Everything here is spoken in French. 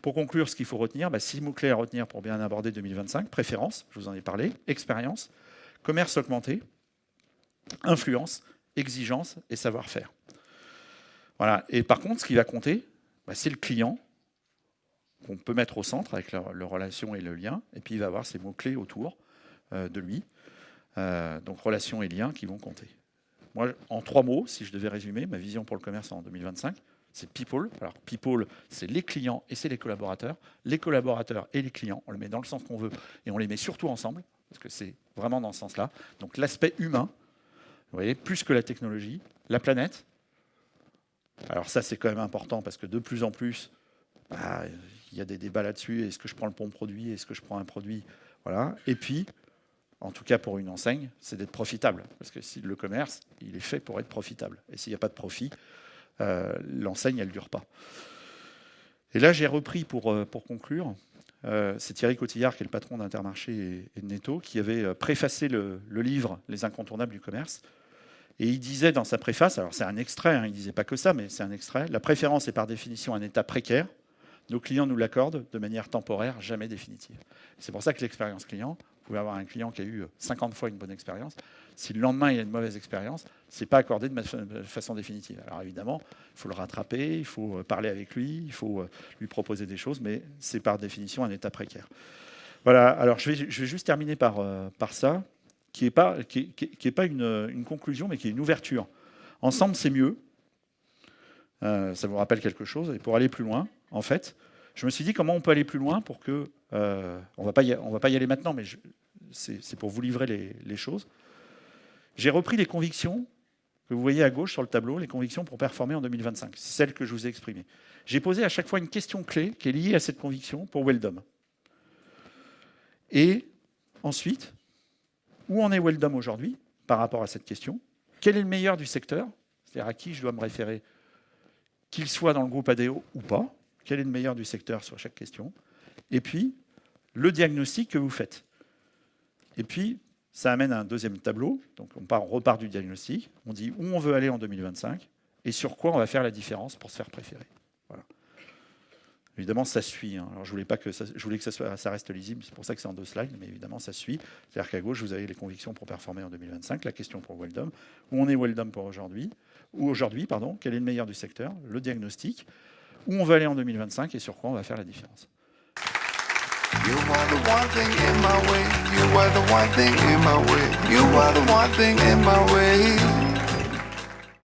Pour conclure, ce qu'il faut retenir, 6 mots-clés à retenir pour bien aborder 2025. Préférence, je vous en ai parlé, expérience, commerce augmenté, influence, exigence et savoir-faire. Voilà. Et par contre, ce qui va compter, c'est le client qu'on peut mettre au centre avec leur relation et le lien. Et puis, il va avoir ces mots-clés autour de lui. Donc, relation et lien qui vont compter. Moi, en 3 mots, si je devais résumer ma vision pour le commerce en 2025, c'est people. Alors, people, c'est les clients et c'est les collaborateurs. Les collaborateurs et les clients, on les met dans le sens qu'on veut et on les met surtout ensemble, parce que c'est vraiment dans ce sens-là. Donc, l'aspect humain, vous voyez, plus que la technologie, la planète. Alors ça, c'est quand même important, parce que de plus en plus, il y a des débats là-dessus. Est-ce que je prends le bon produit? Est-ce que je prends un produit? Voilà. Et puis, en tout cas pour une enseigne, c'est d'être profitable. Parce que si le commerce, il est fait pour être profitable. Et s'il n'y a pas de profit, l'enseigne, elle ne dure pas. Et là, j'ai repris pour conclure. C'est Thierry Cotillard, qui est le patron d'Intermarché et de Netto, qui avait préfacé le livre « Les incontournables du commerce ». Et il disait dans sa préface, alors c'est un extrait, il ne disait pas que ça, mais c'est un extrait, « La préférence est par définition un état précaire. Nos clients nous l'accordent de manière temporaire, jamais définitive. » C'est pour ça que l'expérience client, vous pouvez avoir un client qui a eu 50 fois une bonne expérience. Si le lendemain, il a une mauvaise expérience, ce n'est pas accordé de façon définitive. Alors évidemment, il faut le rattraper, il faut parler avec lui, il faut lui proposer des choses, mais c'est par définition un état précaire. Voilà, alors je vais juste terminer par ça, qui n'est pas une conclusion, mais qui est une ouverture. Ensemble, c'est mieux. Ça vous rappelle quelque chose. Et pour aller plus loin, en fait, je me suis dit comment on peut aller plus loin pour que... on va pas y aller maintenant, mais c'est pour vous livrer les choses. J'ai repris les convictions que vous voyez à gauche sur le tableau, les convictions pour performer en 2025. C'est celles que je vous ai exprimées. J'ai posé à chaque fois une question clé qui est liée à cette conviction pour Weldom. Et ensuite, où en est Weldom aujourd'hui par rapport à cette question? Quel est le meilleur du secteur? C'est-à-dire à qui je dois me référer, qu'il soit dans le groupe ADO ou pas? Quel est le meilleur du secteur sur chaque question? Et puis, le diagnostic que vous faites. Et puis, ça amène à un deuxième tableau. Donc, on repart du diagnostic. On dit où on veut aller en 2025 et sur quoi on va faire la différence pour se faire préférer. Voilà. Évidemment, ça suit. Alors, je voulais que ça reste lisible. C'est pour ça que c'est en 2 slides. Mais évidemment, ça suit. C'est-à-dire qu'à gauche, vous avez les convictions pour performer en 2025. La question pour Weldom. Où on est Weldom pour aujourd'hui? Quel est le meilleur du secteur? Le diagnostic. Où on veut aller en 2025 et sur quoi on va faire la différence. You are the one thing in my way. You are the one thing in my way. You are the one thing in my way.